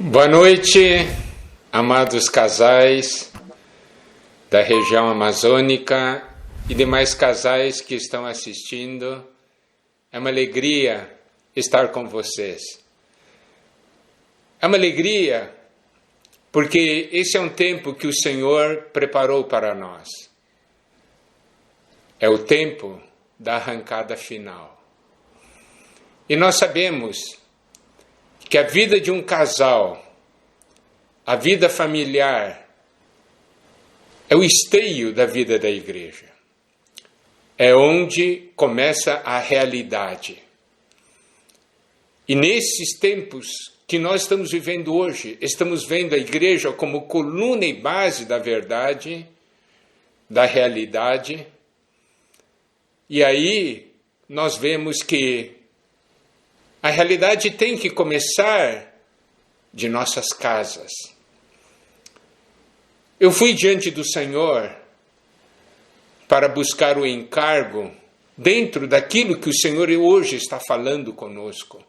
Boa noite, amados casais da região amazônica e demais casais que estão assistindo. É uma alegria estar com vocês. É uma alegria porque esse é um tempo que o Senhor preparou para nós. É o tempo da arrancada final. E nós sabemos que a vida de um casal, a vida familiar, é o esteio da vida da igreja. É onde começa a realidade. E nesses tempos que nós estamos vivendo hoje, estamos vendo a igreja como coluna e base da verdade, da realidade. E aí nós vemos que a realidade tem que começar de nossas casas. Eu fui diante do Senhor para buscar o encargo dentro daquilo que o Senhor hoje está falando conosco,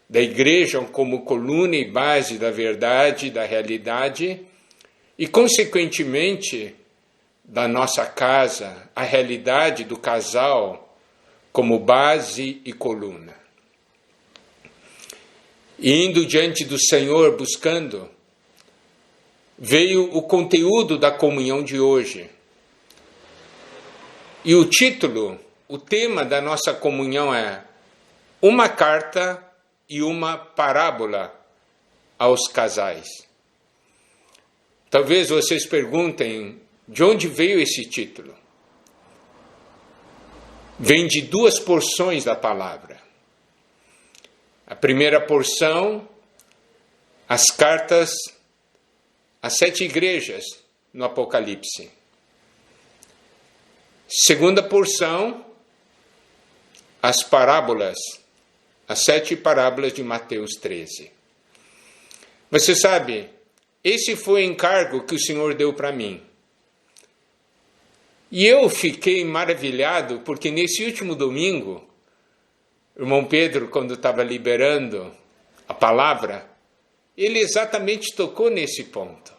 da igreja como coluna e base da verdade, da realidade, e consequentemente da nossa casa, a realidade do casal como base e coluna. E indo diante do Senhor buscando, veio o conteúdo da comunhão de hoje. E o título, o tema da nossa comunhão é Uma Carta e uma Parábola aos Casais. Talvez vocês perguntem de onde veio esse título. Vem de duas porções da palavra. A primeira porção, as cartas às 7 igrejas no Apocalipse. Segunda porção, as parábolas, as 7 parábolas de Mateus 13. Você sabe, esse foi o encargo que o Senhor deu para mim. E eu fiquei maravilhado porque nesse último domingo, o irmão Pedro, quando estava liberando a palavra, ele exatamente tocou nesse ponto.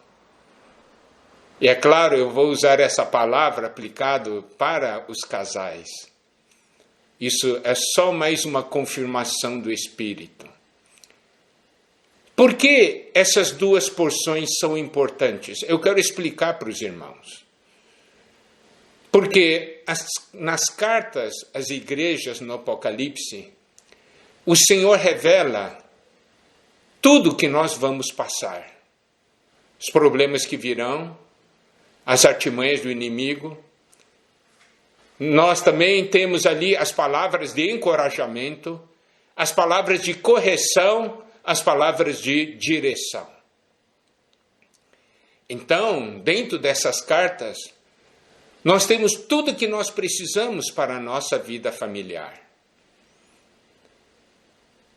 E é claro, eu vou usar essa palavra aplicado para os casais. Isso é só mais uma confirmação do Espírito. Por que essas duas porções são importantes? Eu quero explicar para os irmãos. Porque nas cartas às igrejas no Apocalipse, o Senhor revela tudo que nós vamos passar. Os problemas que virão, as artimanhas do inimigo. Nós também temos ali as palavras de encorajamento, as palavras de correção, as palavras de direção. Então, dentro dessas cartas, nós temos tudo que nós precisamos para a nossa vida familiar.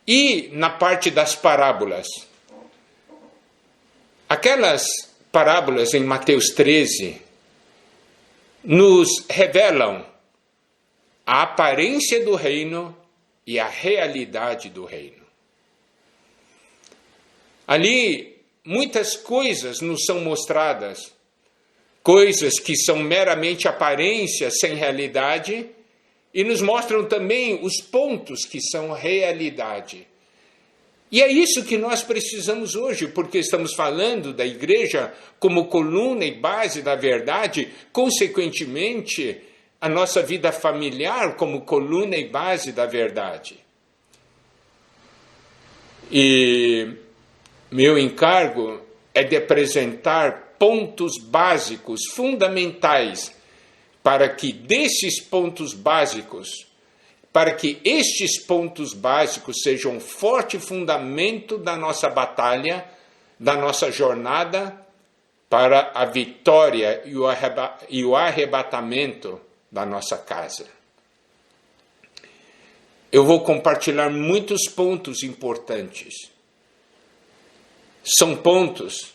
E na parte das parábolas, aquelas parábolas em Mateus 13 nos revelam a aparência do reino e a realidade do reino. Ali, muitas coisas nos são mostradas, coisas que são meramente aparências sem realidade, e nos mostram também os pontos que são realidade. E é isso que nós precisamos hoje, porque estamos falando da igreja como coluna e base da verdade, consequentemente, a nossa vida familiar como coluna e base da verdade. E meu encargo é de apresentar pontos básicos, fundamentais, para que desses pontos básicos, para que estes pontos básicos sejam um forte fundamento da nossa batalha, da nossa jornada para a vitória e o arrebatamento da nossa casa. Eu vou compartilhar muitos pontos importantes. São pontos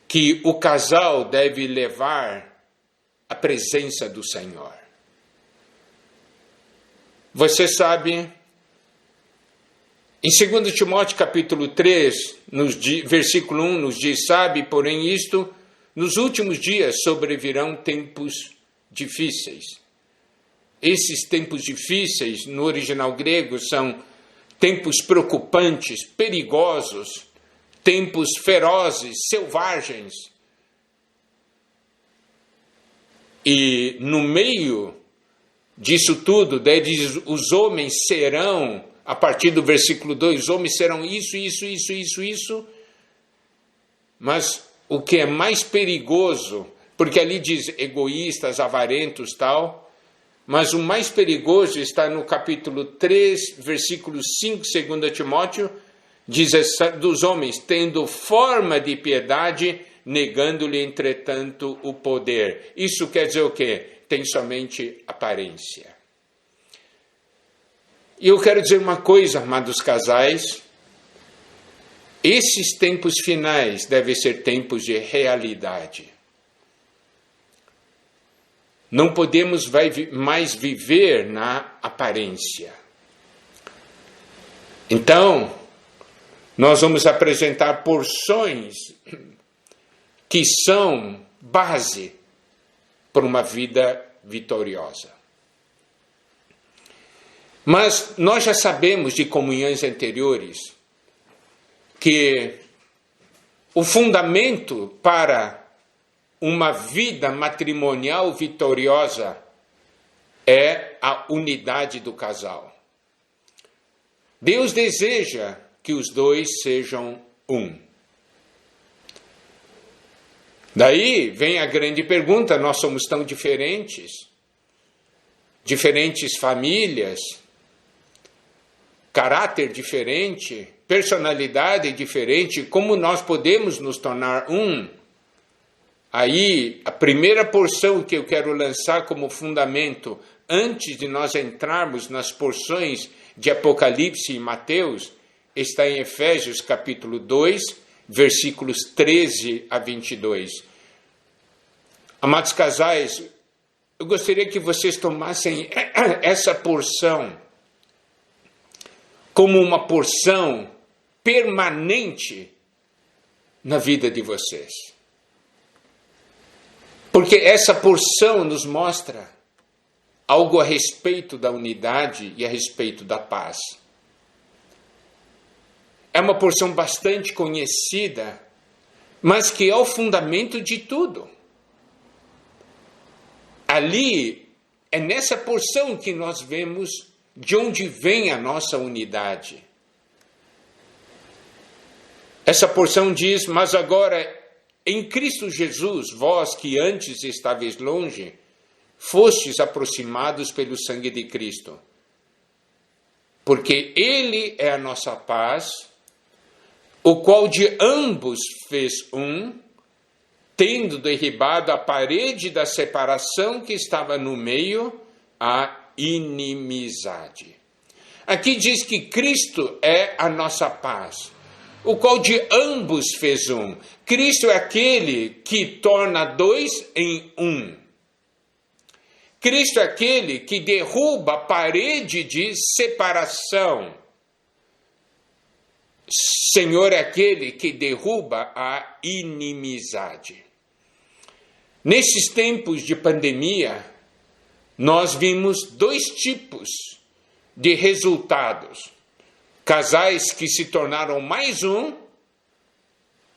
que o casal deve levar à presença do Senhor. Você sabe Em 2 Timóteo capítulo 3, versículo 1, nos diz: sabe, porém isto, nos últimos dias sobrevirão tempos difíceis. Esses tempos difíceis, no original grego, são tempos preocupantes, perigosos, tempos ferozes, selvagens. E no meio disso tudo, daí diz, os homens serão, a partir do versículo 2, os homens serão isso. Mas o que é mais perigoso, porque ali diz egoístas, avarentos, tal, mas o mais perigoso está no capítulo 3, versículo 5, 2 Timóteo, diz dos homens, tendo forma de piedade, negando-lhe, entretanto, o poder. Isso quer dizer o quê? Tem somente aparência. E eu quero dizer uma coisa, amados casais, esses tempos finais devem ser tempos de realidade. Não podemos mais viver na aparência. Então, nós vamos apresentar porções que são base para uma vida vitoriosa. Mas nós já sabemos de comunhões anteriores que o fundamento para uma vida matrimonial vitoriosa é a unidade do casal. Deus deseja que os dois sejam um. Daí vem a grande pergunta: nós somos tão diferentes, diferentes famílias, caráter diferente, personalidade diferente, como nós podemos nos tornar um? Aí, a primeira porção que eu quero lançar como fundamento, antes de nós entrarmos nas porções de Apocalipse e Mateus, está em Efésios capítulo 2, versículos 13 a 22. Amados casais, eu gostaria que vocês tomassem essa porção como uma porção permanente na vida de vocês. Porque essa porção nos mostra algo a respeito da unidade e a respeito da paz. É uma porção bastante conhecida, mas que é o fundamento de tudo. Ali, é nessa porção que nós vemos de onde vem a nossa unidade. Essa porção diz: mas agora, em Cristo Jesus, vós que antes estáveis longe, fostes aproximados pelo sangue de Cristo. Porque Ele é a nossa paz, o qual de ambos fez um, tendo derribado a parede da separação que estava no meio, a inimizade. Aqui diz que Cristo é a nossa paz, o qual de ambos fez um. Cristo é aquele que torna dois em um. Cristo é aquele que derruba a parede de separação. Senhor é aquele que derruba a inimizade. Nesses tempos de pandemia, nós vimos dois tipos de resultados. Casais que se tornaram mais um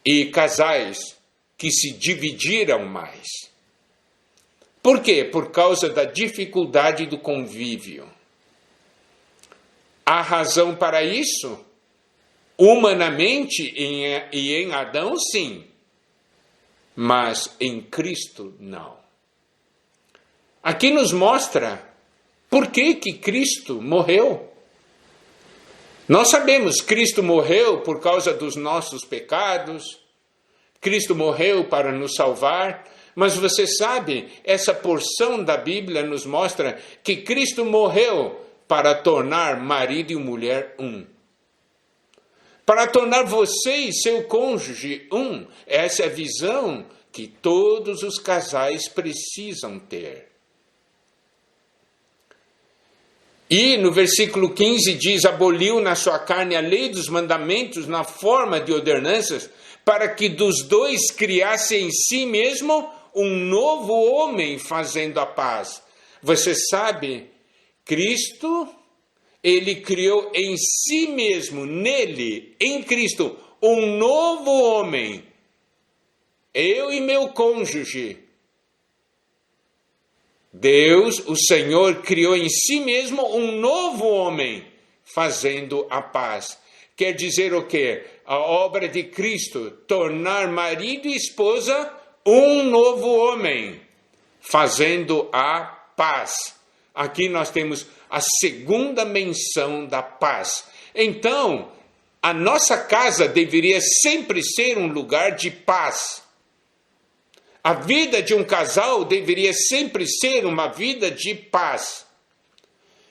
e casais que se dividiram mais. Por quê? Por causa da dificuldade do convívio. Há razão para isso? Humanamente e em Adão, sim. Mas em Cristo, não. Aqui nos mostra por que Cristo morreu. Nós sabemos, Cristo morreu por causa dos nossos pecados, Cristo morreu para nos salvar, mas você sabe, essa porção da Bíblia nos mostra que Cristo morreu para tornar marido e mulher um. Para tornar você e seu cônjuge um. Essa é a visão que todos os casais precisam ter. E no versículo 15 diz: aboliu na sua carne a lei dos mandamentos na forma de ordenanças, para que dos dois criasse em si mesmo um novo homem, fazendo a paz. Você sabe, Cristo, ele criou em si mesmo, nele, em Cristo, um novo homem. Eu e meu cônjuge. Deus, o Senhor, criou em si mesmo um novo homem, fazendo a paz. Quer dizer o quê? A obra de Cristo, tornar marido e esposa um novo homem, fazendo a paz. Aqui nós temos a segunda menção da paz. Então, a nossa casa deveria sempre ser um lugar de paz. A vida de um casal deveria sempre ser uma vida de paz.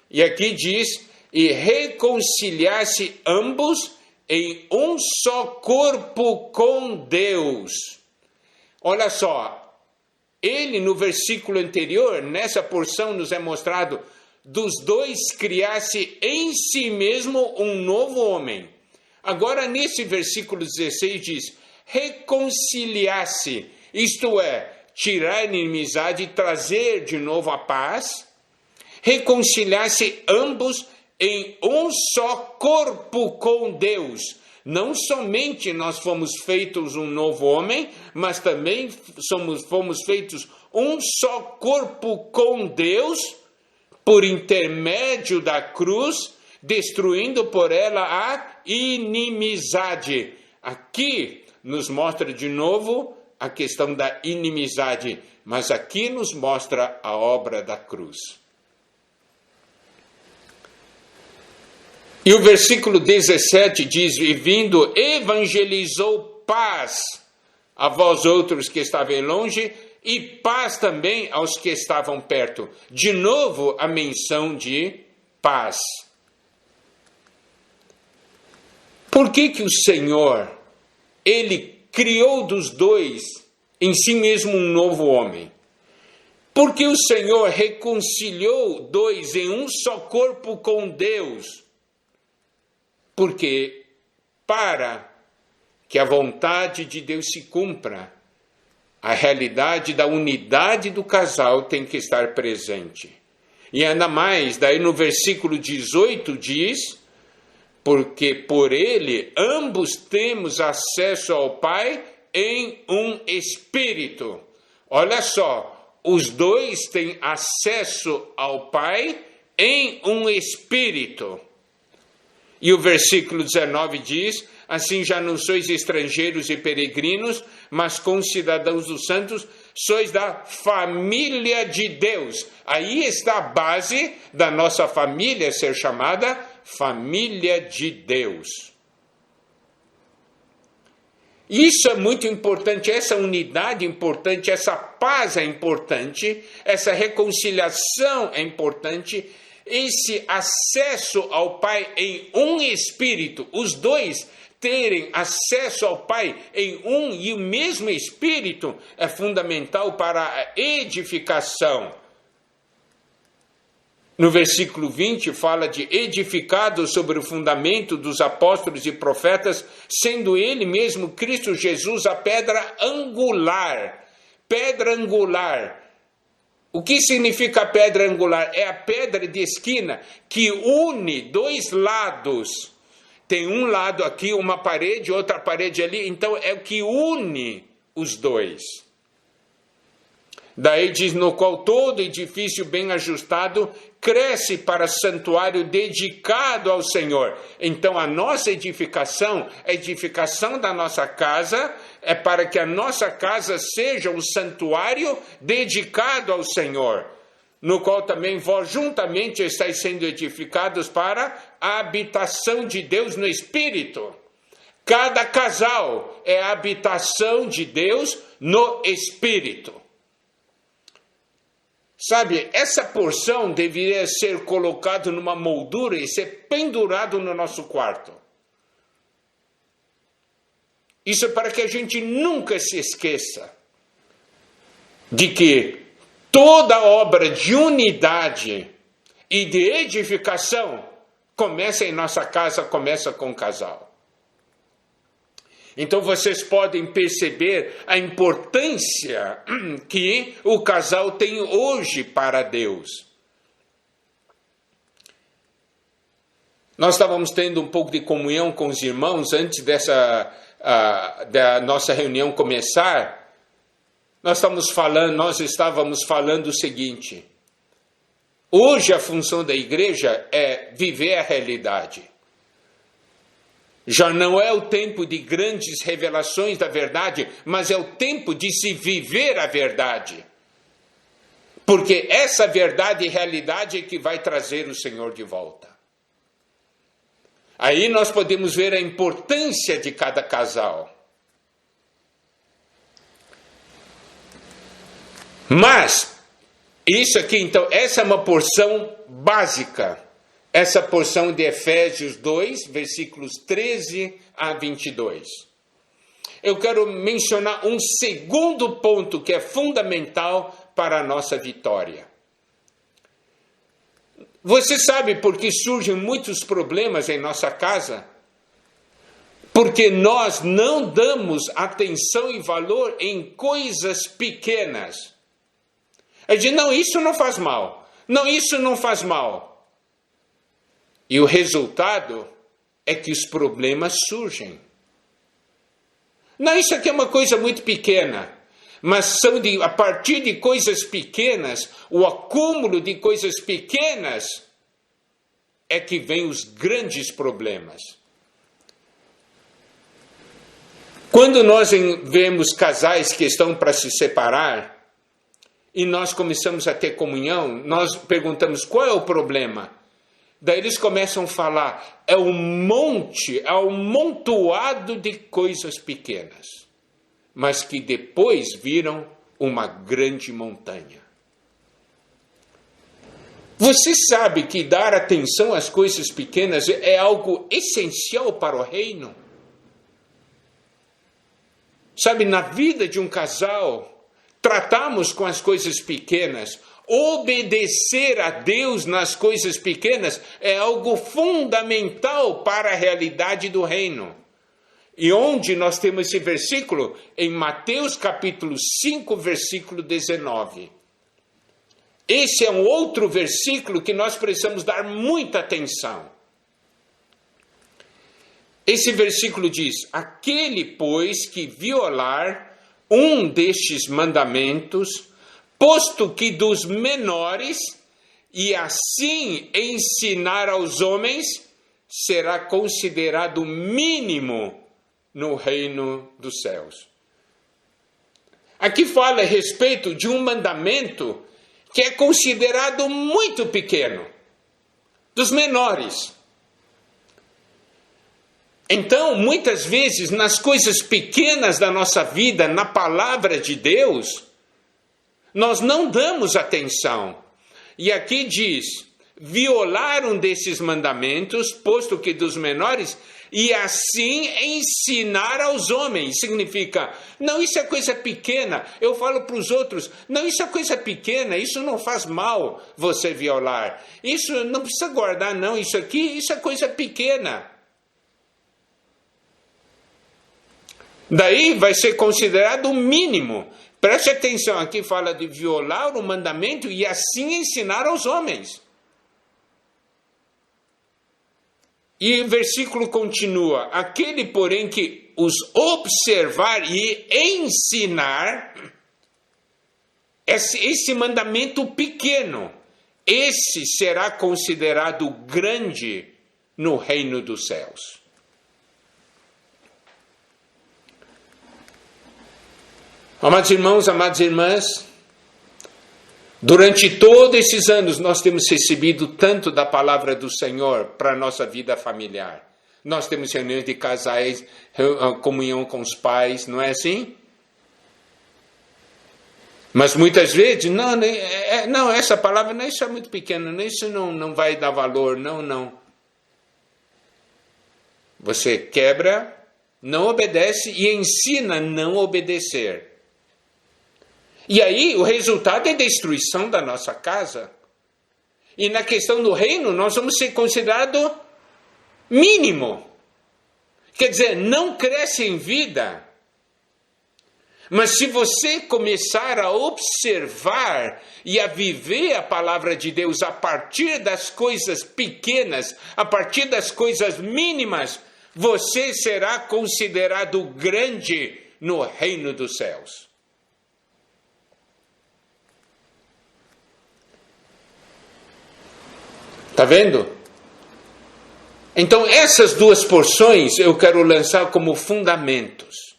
E aqui diz: e reconciliar-se ambos em um só corpo com Deus. Olha só, ele no versículo anterior, nessa porção nos é mostrado, dos dois criar-se em si mesmo um novo homem. Agora nesse versículo 16 diz: reconciliar-se, isto é, tirar a inimizade e trazer de novo a paz, reconciliar-se ambos em um só corpo com Deus. Não somente nós fomos feitos um novo homem, mas também fomos feitos um só corpo com Deus, por intermédio da cruz, destruindo por ela a inimizade. Aqui nos mostra de novo a questão da inimizade, mas aqui nos mostra a obra da cruz. E o versículo 17 diz: e vindo evangelizou paz a vós outros que estavam longe, e paz também aos que estavam perto. De novo a menção de paz. Por que o Senhor, ele criou dos dois em si mesmo um novo homem? Porque o Senhor reconciliou dois em um só corpo com Deus? Porque para que a vontade de Deus se cumpra, a realidade da unidade do casal tem que estar presente. E ainda mais, daí no versículo 18 diz: porque por ele ambos temos acesso ao Pai em um espírito. Olha só, os dois têm acesso ao Pai em um espírito. E o versículo 19 diz: assim já não sois estrangeiros e peregrinos, mas concidadãos dos santos, sois da família de Deus. Aí está a base da nossa família ser chamada família de Deus. Isso é muito importante, essa unidade é importante, essa paz é importante, essa reconciliação é importante, esse acesso ao Pai em um espírito, os dois terem acesso ao Pai em um e o mesmo espírito é fundamental para a edificação. No versículo 20 fala de edificado sobre o fundamento dos apóstolos e profetas, sendo ele mesmo, Cristo Jesus, a pedra angular. Pedra angular. O que significa pedra angular? É a pedra de esquina que une dois lados. Tem um lado aqui, uma parede, outra parede ali, então é o que une os dois. Daí diz: no qual todo edifício bem ajustado cresce para santuário dedicado ao Senhor. Então a nossa edificação, a edificação da nossa casa, é para que a nossa casa seja um santuário dedicado ao Senhor, no qual também vós juntamente estáis sendo edificados para a habitação de Deus no Espírito. Cada casal é a habitação de Deus no Espírito. Sabe, essa porção deveria ser colocada numa moldura e ser pendurado no nosso quarto. Isso é para que a gente nunca se esqueça de que toda obra de unidade e de edificação começa em nossa casa, começa com o casal. Então vocês podem perceber a importância que o casal tem hoje para Deus. Nós estávamos tendo um pouco de comunhão com os irmãos antes da nossa reunião começar. Nós estávamos falando o seguinte: hoje a função da igreja é viver a realidade. Já não é o tempo de grandes revelações da verdade, mas é o tempo de se viver a verdade. Porque essa verdade e realidade é que vai trazer o Senhor de volta. Aí nós podemos ver a importância de cada casal. Mas, isso aqui, então, essa é uma porção básica. Essa porção de Efésios 2, versículos 13 a 22. Eu quero mencionar um segundo ponto que é fundamental para a nossa vitória. Você sabe por que surgem muitos problemas em nossa casa? Porque nós não damos atenção e valor em coisas pequenas. A gente, não, isso não faz mal. Não, isso não faz mal. E o resultado é que os problemas surgem. Não, isso aqui é uma coisa muito pequena. Mas a partir de coisas pequenas, o acúmulo de coisas pequenas, é que vem os grandes problemas. Quando nós vemos casais que estão para se separar, e nós começamos a ter comunhão, nós perguntamos qual é o problema. Daí eles começam a falar, é um montoado de coisas pequenas, mas que depois viram uma grande montanha. Você sabe que dar atenção às coisas pequenas é algo essencial para o reino? Sabe, na vida de um casal, tratamos com as coisas pequenas. Obedecer a Deus nas coisas pequenas é algo fundamental para a realidade do reino. E onde nós temos esse versículo? Em Mateus capítulo 5, versículo 19. Esse é um outro versículo que nós precisamos dar muita atenção. Esse versículo diz: aquele, pois, que violar um destes mandamentos, posto que dos menores, e assim ensinar aos homens, será considerado mínimo no reino dos céus. Aqui fala a respeito de um mandamento que é considerado muito pequeno, dos menores. Então, muitas vezes, nas coisas pequenas da nossa vida, na palavra de Deus, nós não damos atenção. E aqui diz, violar um desses mandamentos, posto que dos menores, e assim ensinar aos homens. Significa, não, isso é coisa pequena. Eu falo para os outros, não, isso é coisa pequena, isso não faz mal você violar. Isso não precisa guardar, não, isso é coisa pequena. Daí vai ser considerado o mínimo. Preste atenção, aqui fala de violar o mandamento e assim ensinar aos homens. E o versículo continua, aquele, porém, que os observar e ensinar, esse mandamento pequeno, esse será considerado grande no reino dos céus. Amados irmãos, amadas irmãs, durante todos esses anos nós temos recebido tanto da palavra do Senhor para a nossa vida familiar. Nós temos reuniões de casais, comunhão com os pais, não é assim? Mas muitas vezes, não, essa palavra, não, isso é muito pequeno, isso não vai dar valor, não. Você quebra, não obedece e ensina a não obedecer. E aí o resultado é destruição da nossa casa. E na questão do reino, nós vamos ser considerados mínimo. Quer dizer, não cresce em vida. Mas se você começar a observar e a viver a palavra de Deus a partir das coisas pequenas, a partir das coisas mínimas, você será considerado grande no reino dos céus. Está vendo? Então, essas duas porções eu quero lançar como fundamentos,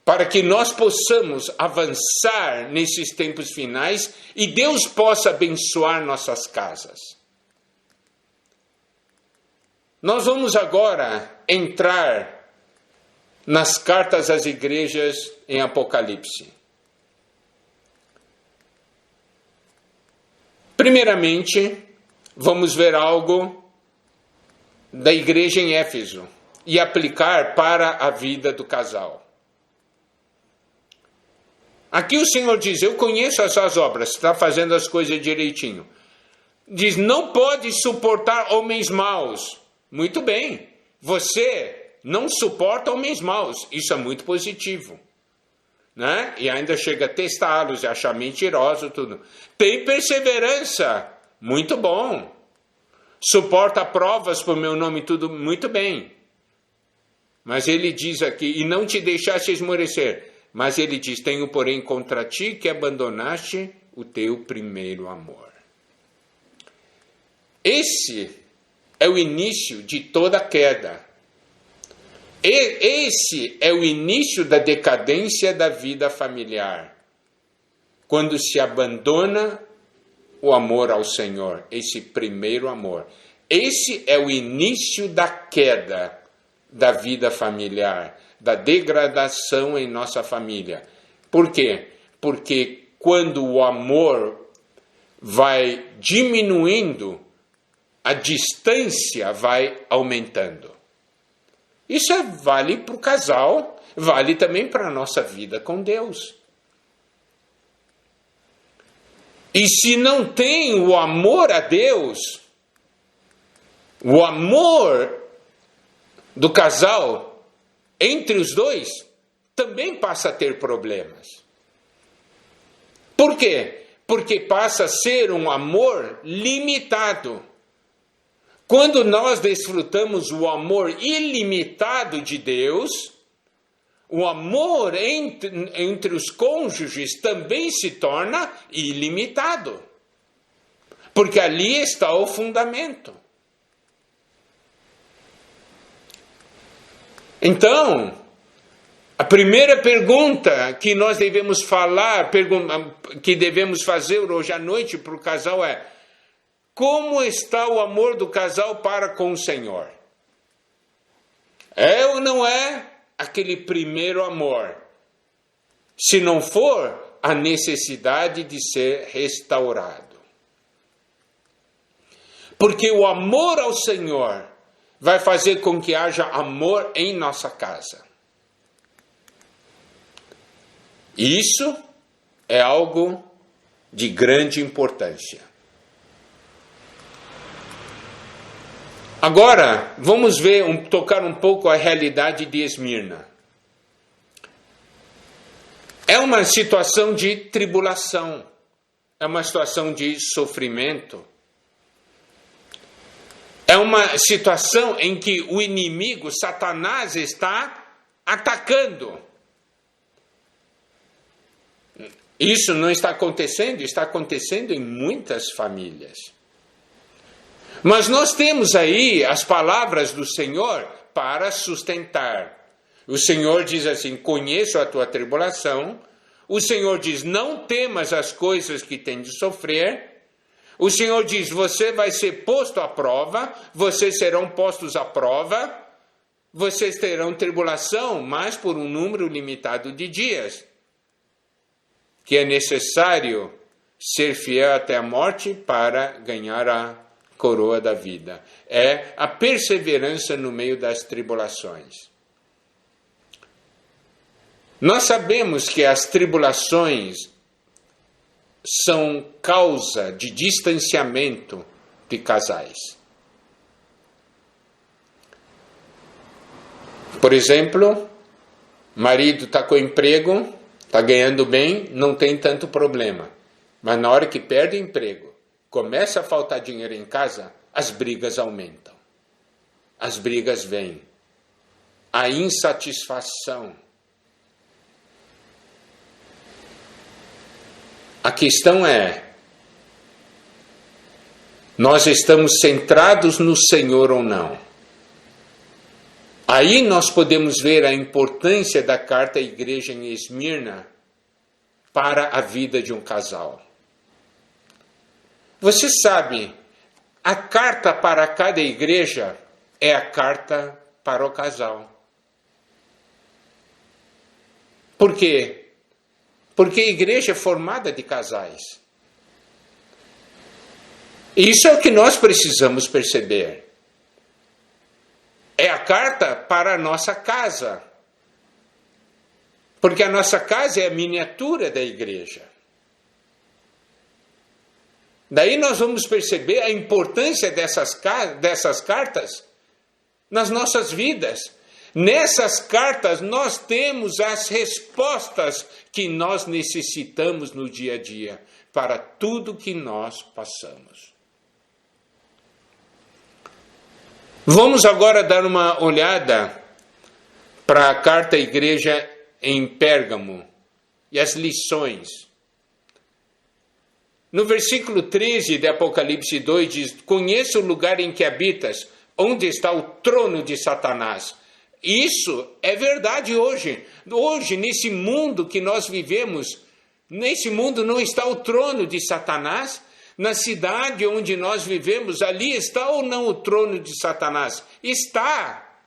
para que nós possamos avançar nesses tempos finais e Deus possa abençoar nossas casas. Nós vamos agora entrar nas cartas às igrejas em Apocalipse. Primeiramente, vamos ver algo da igreja em Éfeso e aplicar para a vida do casal. Aqui o Senhor diz, eu conheço as suas obras, está fazendo as coisas direitinho. Diz, não pode suportar homens maus. Muito bem, você não suporta homens maus, isso é muito positivo. Né? E ainda chega a testá-los e achar mentiroso, tudo. Tem perseverança, muito bom. Suporta provas por meu nome, tudo muito bem. Mas ele diz aqui, e não te deixaste esmorecer. Mas ele diz, tenho porém contra ti que abandonaste o teu primeiro amor. Esse é o início de toda queda. Esse é o início da decadência da vida familiar. Quando se abandona o amor ao Senhor, esse primeiro amor. Esse é o início da queda da vida familiar, da degradação em nossa família. Por quê? Porque quando o amor vai diminuindo, a distância vai aumentando. Isso vale para o casal, vale também para a nossa vida com Deus. E se não tem o amor a Deus, o amor do casal entre os dois, também passa a ter problemas. Por quê? Porque passa a ser um amor limitado. Quando nós desfrutamos o amor ilimitado de Deus, o amor entre os cônjuges também se torna ilimitado. Porque ali está o fundamento. Então, a primeira pergunta que nós devemos que devemos fazer hoje à noite para o casal é: como está o amor do casal para com o Senhor? É ou não é aquele primeiro amor? Se não for, a necessidade de ser restaurado. Porque o amor ao Senhor vai fazer com que haja amor em nossa casa. Isso é algo de grande importância. Agora, vamos tocar um pouco a realidade de Esmirna. É uma situação de tribulação, é uma situação de sofrimento. É uma situação em que o inimigo, Satanás, está atacando. Isso não está acontecendo em muitas famílias. Mas nós temos aí as palavras do Senhor para sustentar. O Senhor diz assim: conheço a tua tribulação. O Senhor diz: não temas as coisas que tem de sofrer. O Senhor diz: você vai ser posto à prova, vocês serão postos à prova, vocês terão tribulação, mas por um número limitado de dias, que é necessário ser fiel até a morte para ganhar a coroa da vida. É a perseverança no meio das tribulações. Nós sabemos que as tribulações são causa de distanciamento de casais. Por exemplo, marido está com emprego, está ganhando bem, não tem tanto problema. Mas na hora que perde o emprego, começa a faltar dinheiro em casa, as brigas aumentam. As brigas vêm. A insatisfação. A questão é, nós estamos centrados no Senhor ou não? Aí nós podemos ver a importância da carta à igreja em Esmirna para a vida de um casal. Você sabe, a carta para cada igreja é a carta para o casal. Por quê? Porque a igreja é formada de casais. E isso é o que nós precisamos perceber. É a carta para a nossa casa. Porque a nossa casa é a miniatura da igreja. Daí nós vamos perceber a importância dessas cartas nas nossas vidas. Nessas cartas nós temos as respostas que nós necessitamos no dia a dia para tudo que nós passamos. Vamos agora dar uma olhada para a carta à igreja em Pérgamo e as lições. No versículo 13 de Apocalipse 2 diz: conheça o lugar em que habitas, onde está o trono de Satanás. Isso é verdade hoje. Hoje, nesse mundo que nós vivemos, nesse mundo não está o trono de Satanás. Na cidade onde nós vivemos, ali está ou não o trono de Satanás? Está.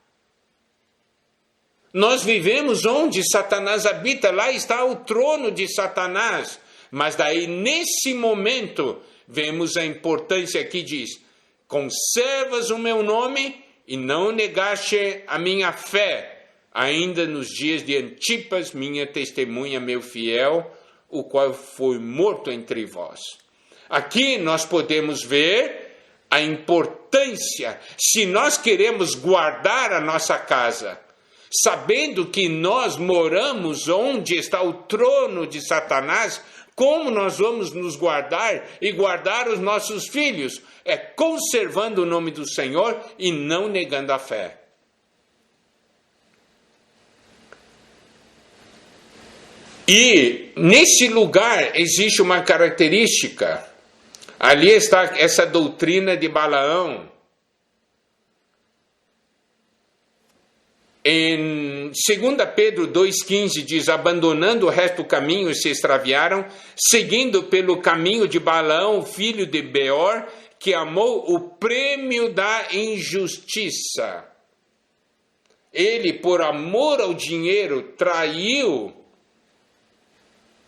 Nós vivemos onde Satanás habita, lá está o trono de Satanás. Mas daí, nesse momento, vemos a importância que diz: conservas o meu nome e não negaste a minha fé, ainda nos dias de Antipas, minha testemunha, meu fiel, o qual foi morto entre vós. Aqui nós podemos ver a importância, se nós queremos guardar a nossa casa, sabendo que nós moramos onde está o trono de Satanás, como nós vamos nos guardar e guardar os nossos filhos? É conservando o nome do Senhor e não negando a fé. E nesse lugar existe uma característica. Ali está essa doutrina de Balaão. Em 2 Pedro 2,15 diz: abandonando o resto do caminho se extraviaram, seguindo pelo caminho de Balaão, filho de Beor, que amou o prêmio da injustiça. Ele, por amor ao dinheiro, traiu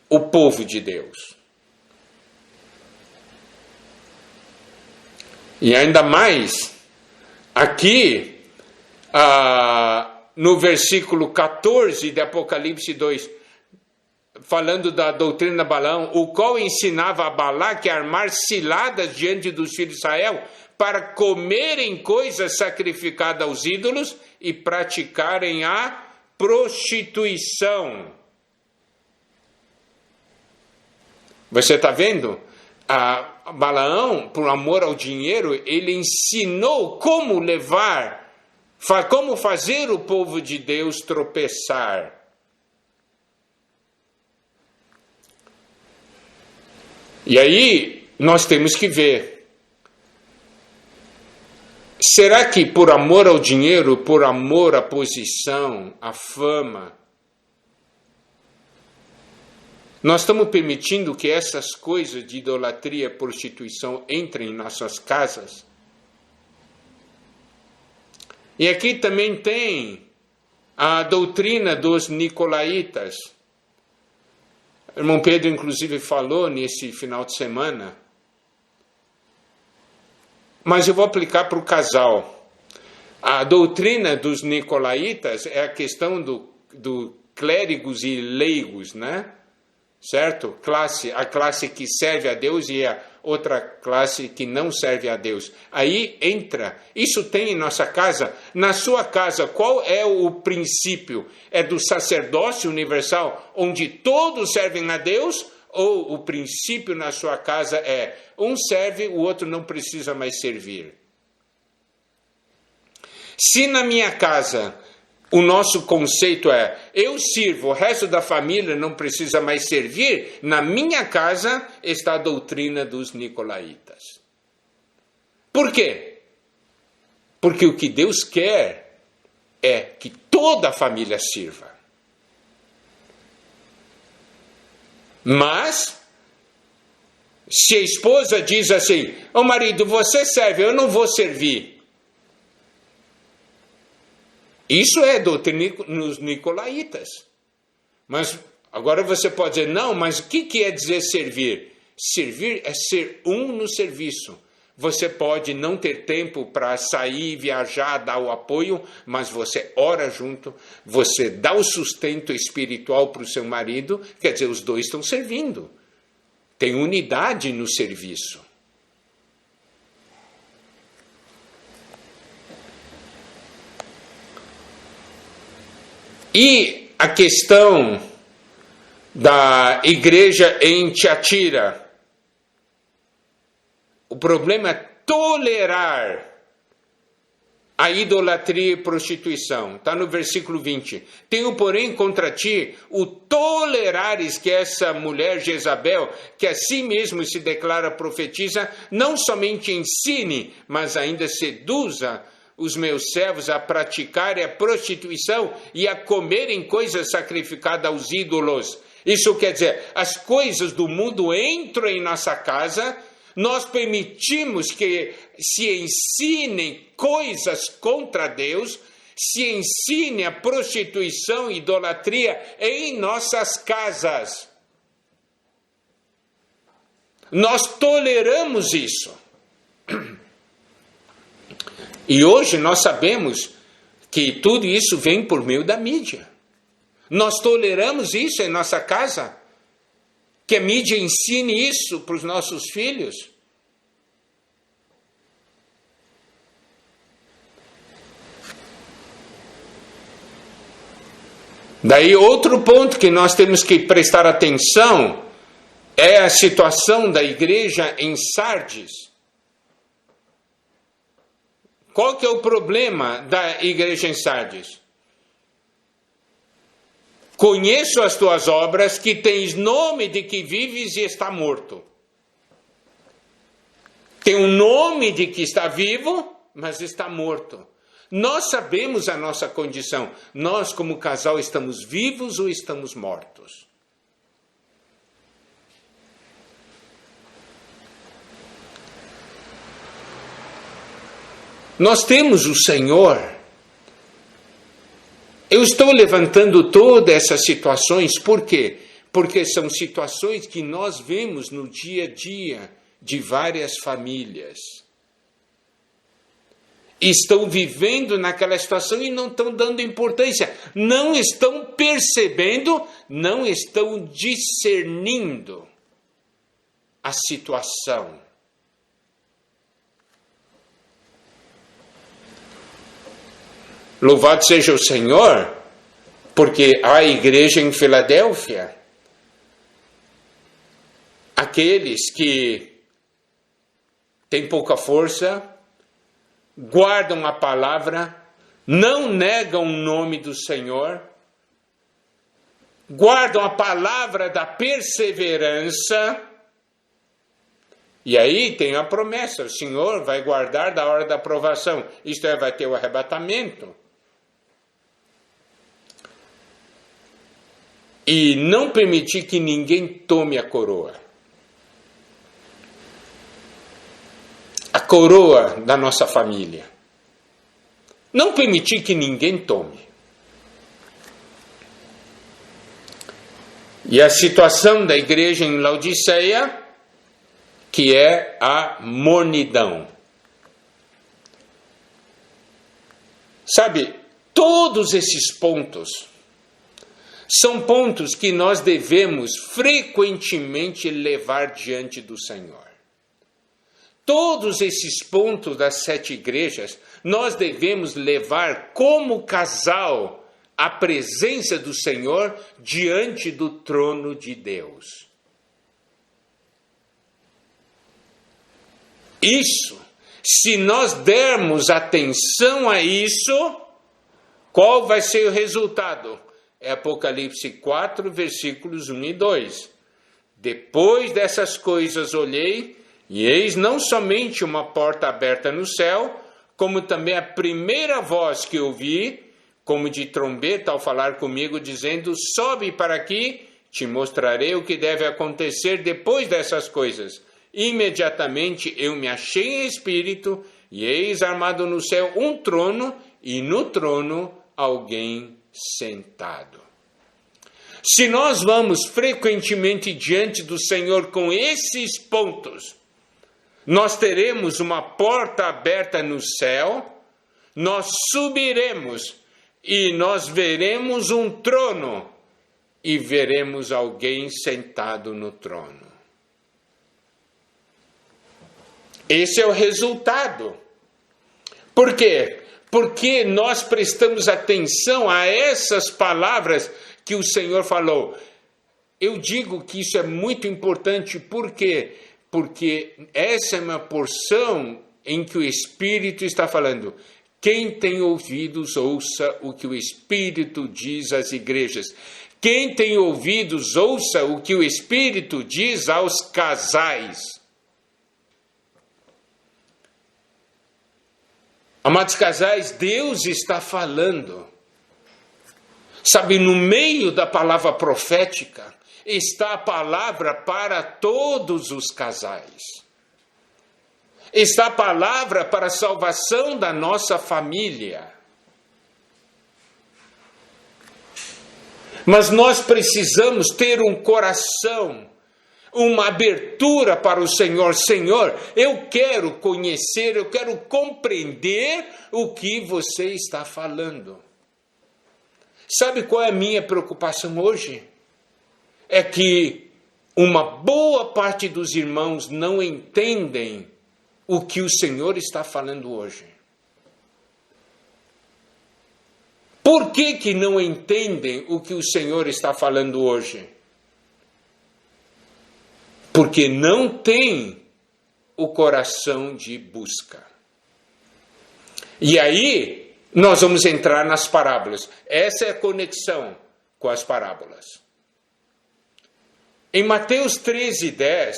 o povo de Deus. E ainda mais, aqui, no versículo 14 de Apocalipse 2, falando da doutrina de Balaão, o qual ensinava a Balaque a armar ciladas diante dos filhos de Israel, para comerem coisas sacrificadas aos ídolos e praticarem a prostituição. Você está vendo? Balaão, por amor ao dinheiro, ele ensinou como como fazer o povo de Deus tropeçar. E aí, nós temos que ver. Será que por amor ao dinheiro, por amor à posição, à fama, nós estamos permitindo que essas coisas de idolatria, prostituição entrem em nossas casas? E aqui também tem a doutrina dos nicolaítas. O irmão Pedro, inclusive, falou nesse final de semana. Mas eu vou aplicar para o casal. A doutrina dos nicolaítas é a questão do clérigos e leigos, né? certo? A classe que serve a Deus e a outra classe que não serve a Deus. Aí entra, isso tem em nossa casa. Na sua casa, qual é o princípio? É do sacerdócio universal, onde todos servem a Deus? Ou o princípio na sua casa é um serve, o outro não precisa mais servir? Se na minha casa o nosso conceito é eu sirvo, o resto da família não precisa mais servir, na minha casa está a doutrina dos nicolaítas. Por quê? Porque o que Deus quer é que toda a família sirva. Mas, se a esposa diz assim, ô marido, você serve, eu não vou servir. Isso é doutrina nos nicolaítas. Mas agora você pode dizer, não, mas o que quer dizer servir? Servir é ser um no serviço. Você pode não ter tempo para sair, viajar, dar o apoio, mas você ora junto, você dá o sustento espiritual para o seu marido, quer dizer, os dois estão servindo. Tem unidade no serviço. E a questão da igreja em Tiatira, o problema é tolerar a idolatria e prostituição. Está no versículo 20. Tenho, porém, contra ti o tolerares que essa mulher Jezabel, que a si mesmo se declara profetisa, não somente ensine, mas ainda seduza os meus servos a praticarem a prostituição e a comerem coisas sacrificadas aos ídolos. Isso quer dizer, as coisas do mundo entram em nossa casa, nós permitimos que se ensinem coisas contra Deus, se ensine a prostituição e idolatria em nossas casas. Nós toleramos isso. E hoje nós sabemos que tudo isso vem por meio da mídia. Nós toleramos isso em nossa casa, que a mídia ensine isso para os nossos filhos. Daí outro ponto que nós temos que prestar atenção é a situação da igreja em Sardes. Qual que é o problema da igreja em Sardes? Conheço as tuas obras, que tens nome de que vives e está morto. Tem um nome de que está vivo, mas está morto. Nós sabemos a nossa condição. Nós, como casal, estamos vivos ou estamos mortos? Nós temos o Senhor. Eu estou levantando todas essas situações, por quê? Porque são situações que nós vemos no dia a dia de várias famílias. Estão vivendo naquela situação e não estão dando importância, não estão percebendo, não estão discernindo a situação. Louvado seja o Senhor, porque há igreja em Filadélfia. Aqueles que têm pouca força, guardam a palavra, não negam o nome do Senhor, guardam a palavra da perseverança, e aí tem a promessa, o Senhor vai guardar da hora da provação, isto é, vai ter o arrebatamento. E não permitir que ninguém tome a coroa. A coroa da nossa família. Não permitir que ninguém tome. E a situação da igreja em Laodiceia, que é a mornidão. Sabe, todos esses pontos são pontos que nós devemos frequentemente levar diante do Senhor. Todos esses pontos das 7 igrejas, nós devemos levar como casal à presença do Senhor diante do trono de Deus. Isso, se nós dermos atenção a isso, qual vai ser o resultado? É Apocalipse 4, versículos 1 e 2. Depois dessas coisas olhei, e eis não somente uma porta aberta no céu, como também a primeira voz que ouvi, como de trombeta ao falar comigo, dizendo, sobe para aqui, te mostrarei o que deve acontecer depois dessas coisas. Imediatamente eu me achei em espírito, e eis armado no céu um trono, e no trono alguém sentado. Se nós vamos frequentemente diante do Senhor com esses pontos, nós teremos uma porta aberta no céu, nós subiremos e nós veremos um trono e veremos alguém sentado no trono. Esse é o resultado. Por quê? Porque nós prestamos atenção a essas palavras que o Senhor falou. Eu digo que isso é muito importante, por quê? Porque essa é uma porção em que o Espírito está falando. Quem tem ouvidos, ouça o que o Espírito diz às igrejas. Quem tem ouvidos, ouça o que o Espírito diz aos casais. Amados casais, Deus está falando. Sabe, no meio da palavra profética está a palavra para todos os casais. Está a palavra para a salvação da nossa família. Mas nós precisamos ter um coração, uma abertura para o Senhor. Senhor, eu quero conhecer, eu quero compreender o que você está falando. Sabe qual é a minha preocupação hoje? É que uma boa parte dos irmãos não entendem o que o Senhor está falando hoje. Por que não entendem o que o Senhor está falando hoje? Porque não tem o coração de busca. E aí, nós vamos entrar nas parábolas. Essa é a conexão com as parábolas. Em Mateus 13:10,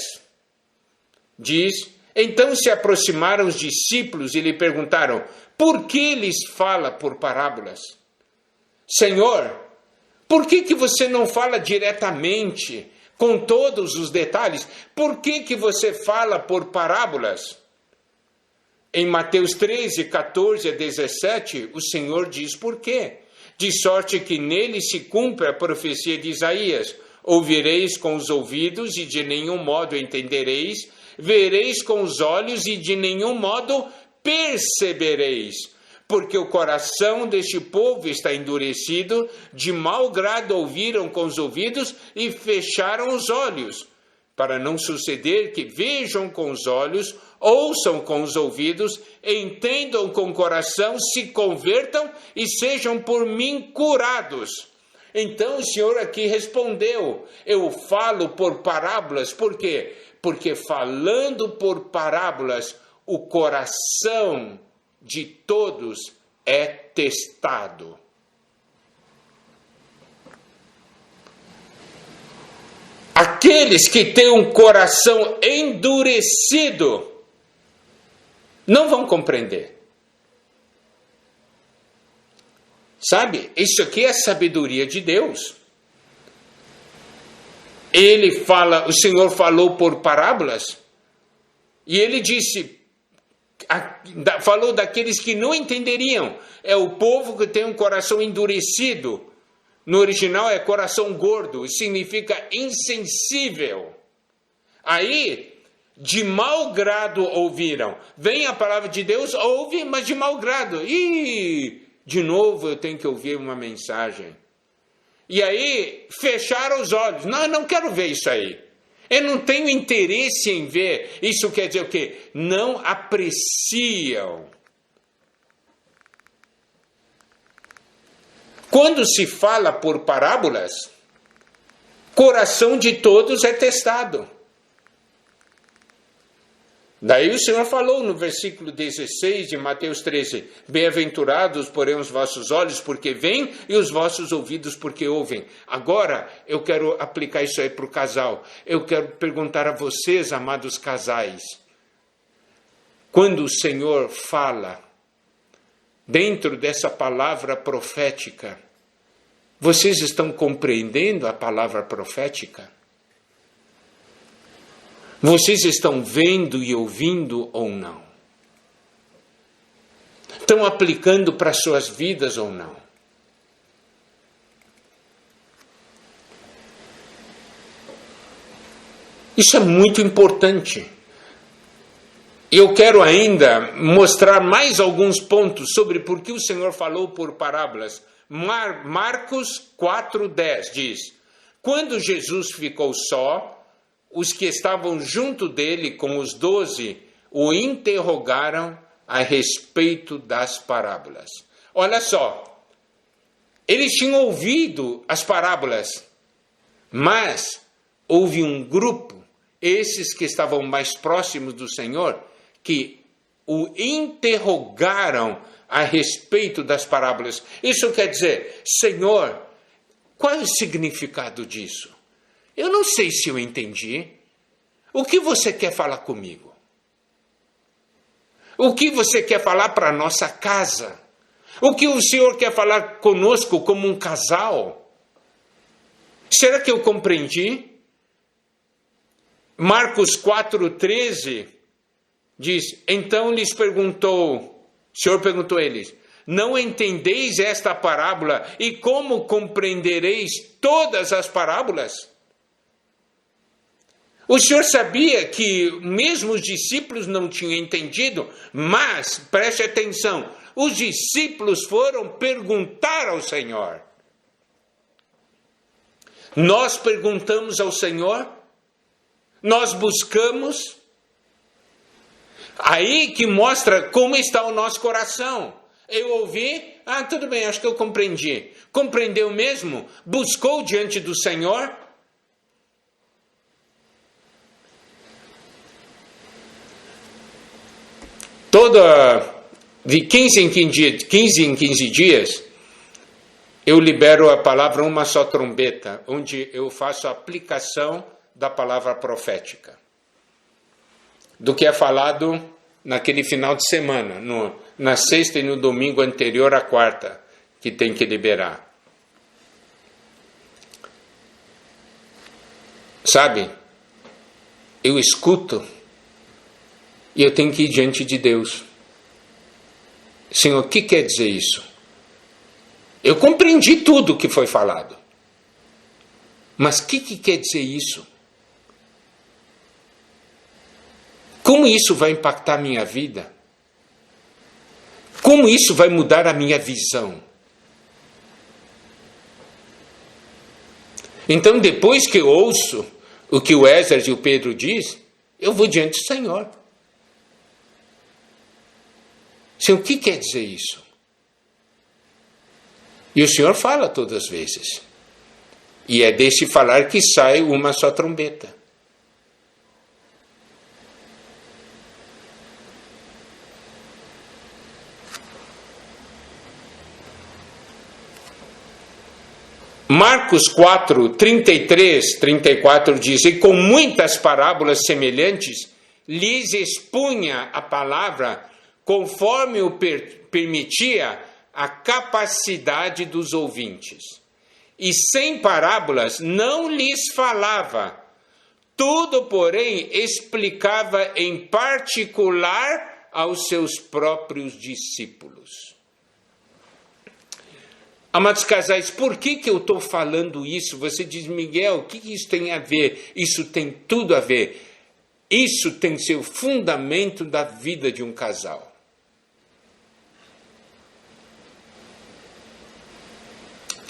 diz, então se aproximaram os discípulos e lhe perguntaram, por que lhes fala por parábolas? Senhor, por que você não fala diretamente, com todos os detalhes? Por que você fala por parábolas? Em Mateus 13, 14 a 17, o Senhor diz por quê. De sorte que nele se cumpre a profecia de Isaías. Ouvireis com os ouvidos e de nenhum modo entendereis. Vereis com os olhos e de nenhum modo percebereis. Porque o coração deste povo está endurecido, de mau grado ouviram com os ouvidos e fecharam os olhos, para não suceder que vejam com os olhos, ouçam com os ouvidos, entendam com o coração, se convertam e sejam por mim curados. Então o Senhor aqui respondeu, eu falo por parábolas, por quê? Porque falando por parábolas, o coração de todos é testado. Aqueles que têm um coração endurecido não vão compreender. Sabe, isso aqui é a sabedoria de Deus. O Senhor falou por parábolas, e ele disse, falou daqueles que não entenderiam. É o povo que tem um coração endurecido. No original é coração gordo, significa insensível. Aí, de mau grado ouviram. Vem a palavra de Deus, ouve, mas de mau grado. De novo eu tenho que ouvir uma mensagem. E aí fecharam os olhos. Não, eu não quero ver isso aí. Eu não tenho interesse em ver. Isso quer dizer o quê? Não apreciam. Quando se fala por parábolas, coração de todos é testado. Daí o Senhor falou no versículo 16 de Mateus 13, bem-aventurados, porém, os vossos olhos porque veem e os vossos ouvidos porque ouvem. Agora, eu quero aplicar isso aí para o casal. Eu quero perguntar a vocês, amados casais, quando o Senhor fala dentro dessa palavra profética, vocês estão compreendendo a palavra profética? Vocês estão vendo e ouvindo ou não? Estão aplicando para suas vidas ou não? Isso é muito importante. Eu quero ainda mostrar mais alguns pontos sobre por que o Senhor falou por parábolas. Marcos 4:10 diz: quando Jesus ficou só, os que estavam junto dele com os 12 o interrogaram a respeito das parábolas. Olha só, eles tinham ouvido as parábolas, mas houve um grupo, esses que estavam mais próximos do Senhor, que o interrogaram a respeito das parábolas. Isso quer dizer, Senhor, qual é o significado disso? Eu não sei se eu entendi. O que você quer falar comigo? O que você quer falar para a nossa casa? O que o Senhor quer falar conosco como um casal? Será que eu compreendi? Marcos 4:13 diz, então lhes perguntou, o Senhor perguntou a eles, não entendeis esta parábola e como compreendereis todas as parábolas? O Senhor sabia que mesmo os discípulos não tinham entendido, mas, preste atenção, os discípulos foram perguntar ao Senhor. Nós perguntamos ao Senhor, nós buscamos, aí que mostra como está o nosso coração. Eu ouvi, tudo bem, acho que eu compreendi. Compreendeu mesmo? Buscou diante do Senhor? De 15 em 15 dias, eu libero a palavra Uma Só Trombeta, onde eu faço a aplicação da palavra profética, do que é falado naquele final de semana, na sexta e no domingo anterior à quarta, que tem que liberar. Sabe, eu escuto e eu tenho que ir diante de Deus. Senhor, o que quer dizer isso? Eu compreendi tudo o que foi falado. Mas o que quer dizer isso? Como isso vai impactar a minha vida? Como isso vai mudar a minha visão? Então, depois que eu ouço o que o Esdras e o Pedro diz, eu vou diante do Senhor. Senhor, o que quer dizer isso? E o Senhor fala todas as vezes. E é desse falar que sai uma só trombeta. Marcos 4, 33, 34 diz, e com muitas parábolas semelhantes, lhes expunha a palavra conforme o permitia a capacidade dos ouvintes. E sem parábolas não lhes falava. Tudo, porém, explicava em particular aos seus próprios discípulos. Amados casais, por que eu estou falando isso? Você diz, Miguel, o que isso tem a ver? Isso tem tudo a ver. Isso tem que ser o fundamento da vida de um casal.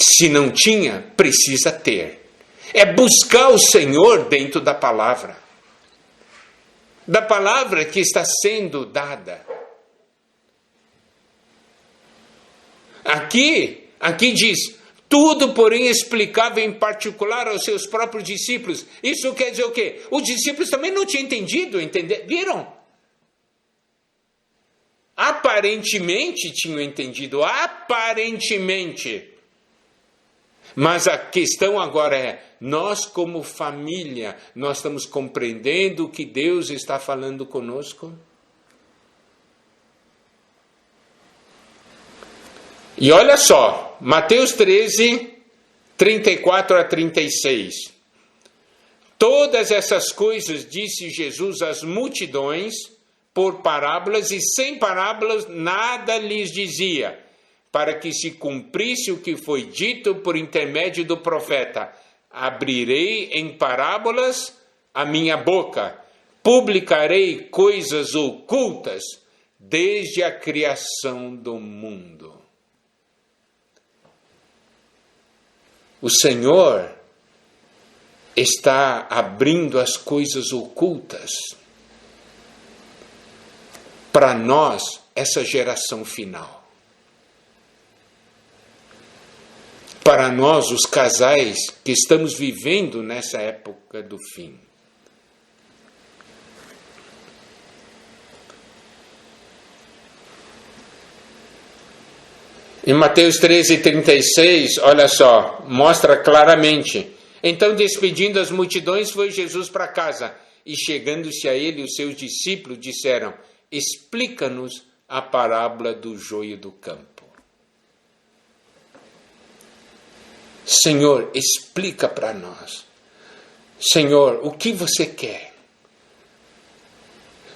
Se não tinha, precisa ter. É buscar o Senhor dentro da palavra que está sendo dada. Aqui diz, tudo, porém, explicava em particular aos seus próprios discípulos. Isso quer dizer o quê? Os discípulos também não tinham entendido, viram? Aparentemente tinham entendido, aparentemente. Mas a questão agora é, nós como família, nós estamos compreendendo o que Deus está falando conosco? E olha só, Mateus 13, 34 a 36. Todas essas coisas disse Jesus às multidões por parábolas, e sem parábolas nada lhes dizia, para que se cumprisse o que foi dito por intermédio do profeta. Abrirei em parábolas a minha boca, publicarei coisas ocultas desde a criação do mundo. O Senhor está abrindo as coisas ocultas para nós, essa geração final. Para nós, os casais que estamos vivendo nessa época do fim. Em Mateus 13, 36, olha só, mostra claramente. Então, despedindo as multidões, foi Jesus para casa. E chegando-se a ele, os seus discípulos disseram, explica-nos a parábola do joio do campo. Senhor, explica para nós. Senhor, o que você quer?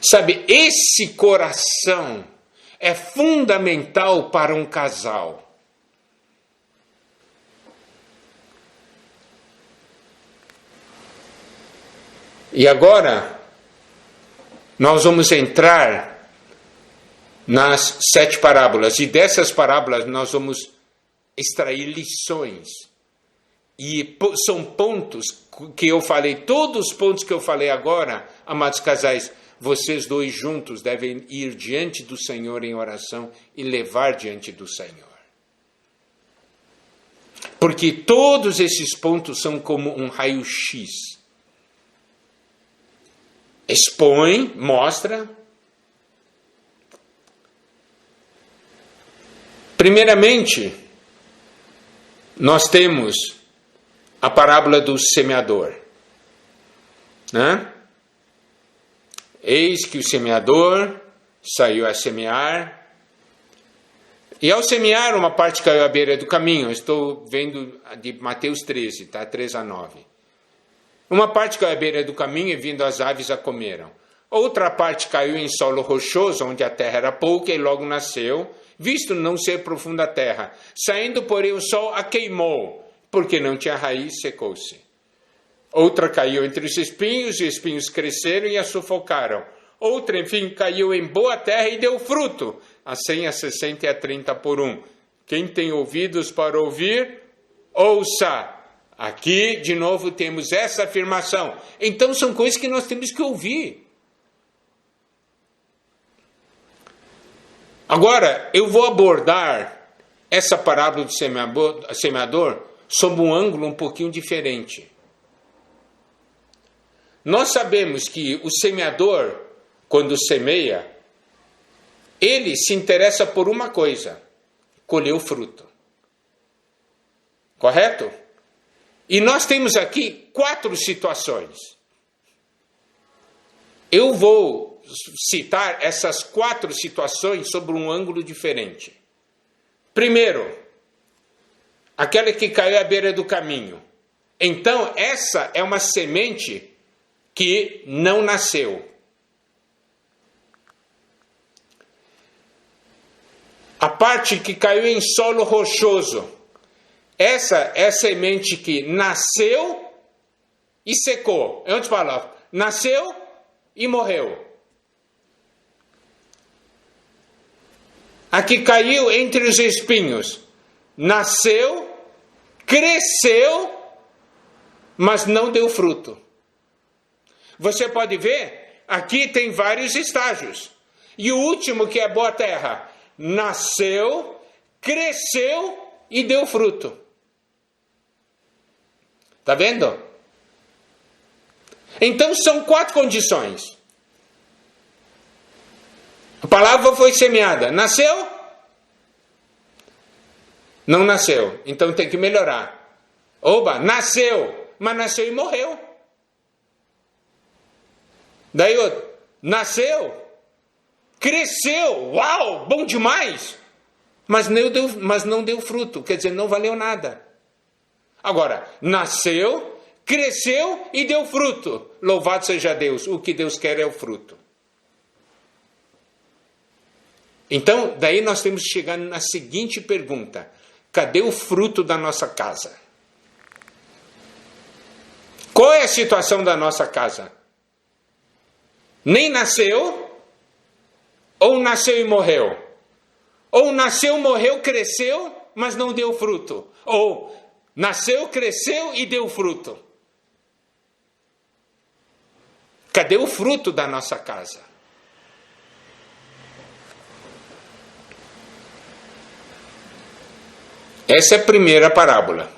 Sabe, esse coração é fundamental para um casal. E agora, nós vamos entrar nas 7 parábolas. E dessas parábolas nós vamos extrair lições. E são pontos que eu falei, todos os pontos que eu falei agora, amados casais, vocês dois juntos devem ir diante do Senhor em oração e levar diante do Senhor. Porque todos esses pontos são como um raio-x. Expõe, mostra. Primeiramente, nós temos a parábola do semeador. Né? Eis que o semeador saiu a semear. E ao semear, uma parte caiu à beira do caminho. Estou vendo de Mateus 13, tá? 3 a 9. Uma parte caiu à beira do caminho e vindo as aves a comeram. Outra parte caiu em solo rochoso, onde a terra era pouca e logo nasceu, visto não ser profunda a terra. Saindo, porém, o sol a queimou, porque não tinha raiz, secou-se. Outra caiu entre os espinhos, e os espinhos cresceram e a sufocaram. Outra, enfim, caiu em boa terra e deu fruto, a 100, a 60 e a 30 por 1. Quem tem ouvidos para ouvir, ouça. Aqui, de novo, temos essa afirmação. Então, são coisas que nós temos que ouvir. Agora, eu vou abordar essa parábola do semeador sob um ângulo um pouquinho diferente. Nós sabemos que o semeador, quando semeia, ele se interessa por uma coisa, colher o fruto. Correto? E nós temos aqui 4 situações. Eu vou citar essas 4 situações sobre um ângulo diferente. Primeiro, aquela que caiu à beira do caminho. Então, essa é uma semente que não nasceu. A parte que caiu em solo rochoso. Essa é a semente que nasceu e secou. Em outras palavras, nasceu e morreu. A que caiu entre os espinhos. Nasceu cresceu, mas não deu fruto. Você pode ver, aqui tem vários estágios. E o último, que é boa terra, nasceu, cresceu e deu fruto. Está vendo? Então são 4 condições. A palavra foi semeada. Nasceu? Não nasceu. Então tem que melhorar. Oba, nasceu. Mas nasceu e morreu. Daí outro. Nasceu. Cresceu. Uau, bom demais. Mas não deu fruto. Quer dizer, não valeu nada. Agora, nasceu, cresceu e deu fruto. Louvado seja Deus. O que Deus quer é o fruto. Então, daí nós temos que chegar na seguinte pergunta. Cadê o fruto da nossa casa? Qual é a situação da nossa casa? Nem nasceu, ou nasceu e morreu? Ou nasceu, morreu, cresceu, mas não deu fruto? Ou nasceu, cresceu e deu fruto? Cadê o fruto da nossa casa? Essa é a primeira parábola.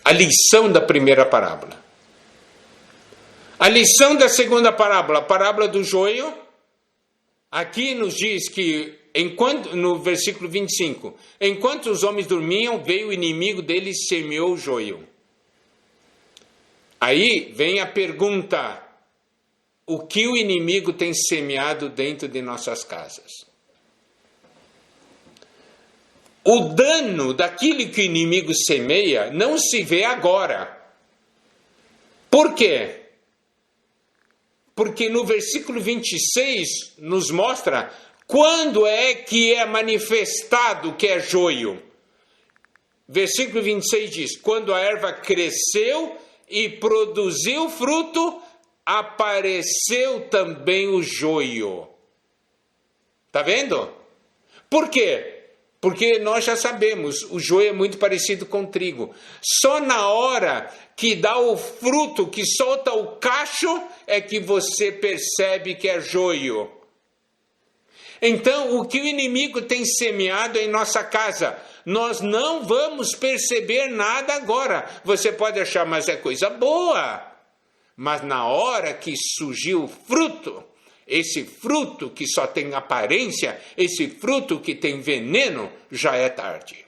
A lição da primeira parábola. A lição da segunda parábola, a parábola do joio, aqui nos diz que, no versículo 25, enquanto os homens dormiam, veio o inimigo deles e semeou o joio. Aí vem a pergunta, o que o inimigo tem semeado dentro de nossas casas? O dano daquilo que o inimigo semeia não se vê agora. Por quê? Porque no versículo 26 nos mostra quando é que é manifestado que é joio. Versículo 26 diz, quando a erva cresceu e produziu fruto, apareceu também o joio. Está vendo? Por quê? Porque nós já sabemos, o joio é muito parecido com o trigo. Só na hora que dá o fruto, que solta o cacho, é que você percebe que é joio. Então, o que o inimigo tem semeado em nossa casa, nós não vamos perceber nada agora. Você pode achar, mas é coisa boa. Mas na hora que surgiu o fruto, esse fruto que só tem aparência, esse fruto que tem veneno, já é tarde.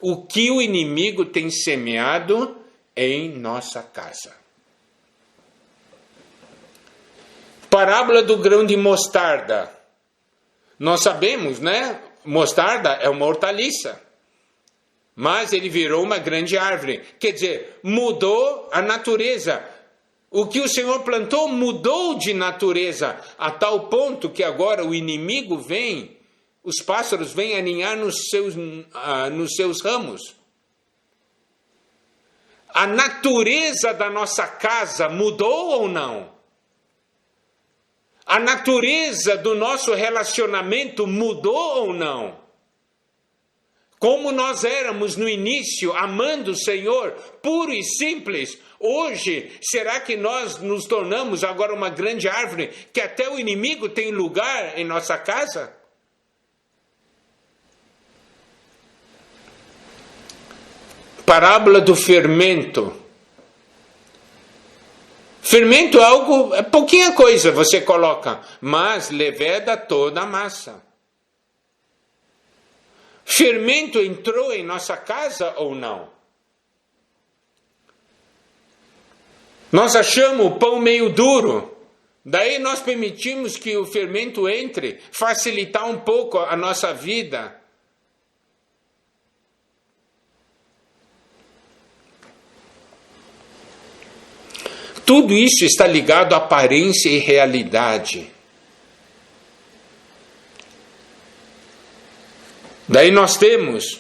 O que o inimigo tem semeado em nossa casa. Parábola do grão de mostarda. Nós sabemos, né? Mostarda é uma hortaliça. Mas ele virou uma grande árvore. Quer dizer, mudou a natureza. O que o Senhor plantou mudou de natureza, a tal ponto que agora o inimigo vem, os pássaros vêm aninhar nos seus ramos. A natureza da nossa casa mudou ou não? A natureza do nosso relacionamento mudou ou não? Como nós éramos no início, amando o Senhor, puro e simples, hoje, será que nós nos tornamos agora uma grande árvore, que até o inimigo tem lugar em nossa casa? Parábola do fermento. Fermento é pouquinha coisa você coloca, mas leveda toda a massa. Fermento entrou em nossa casa ou não? Nós achamos o pão meio duro, daí nós permitimos que o fermento entre, facilitar um pouco a nossa vida. Tudo isso está ligado à aparência e realidade. Daí nós temos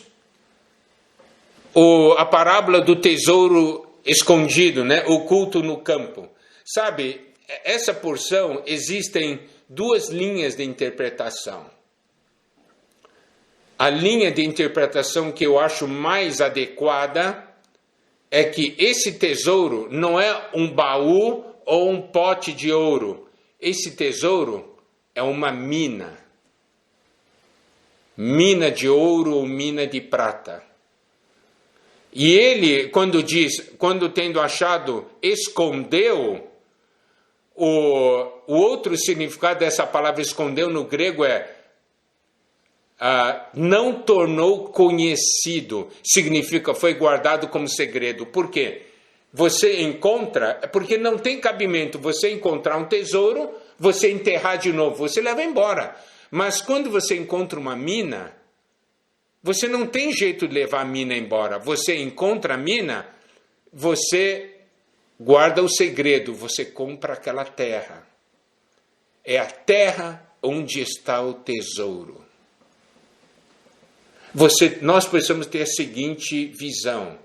a parábola do tesouro escondido, né? Oculto no campo. Sabe, essa porção existem 2 linhas de interpretação. a linha de interpretação que eu acho mais adequada é que esse tesouro não é um baú ou um pote de ouro. Esse tesouro é uma mina. Mina de ouro ou mina de prata. E ele, quando diz, quando tendo achado, escondeu, o outro significado dessa palavra escondeu no grego é não tornou conhecido. Significa foi guardado como segredo. Por quê? Você encontra, porque não tem cabimento você encontrar um tesouro, você enterrar de novo, você leva embora. Mas quando você encontra uma mina, você não tem jeito de levar a mina embora. Você encontra a mina, você guarda o segredo, você compra aquela terra. É a terra onde está o tesouro. Nós precisamos ter a seguinte visão.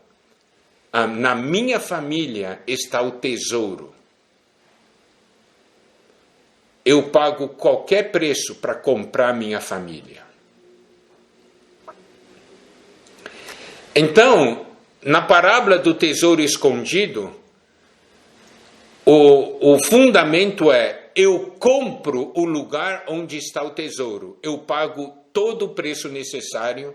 Na minha família está o tesouro. Eu pago qualquer preço para comprar minha família. Então, na parábola do tesouro escondido, o fundamento é: eu compro o lugar onde está o tesouro. Eu pago todo o preço necessário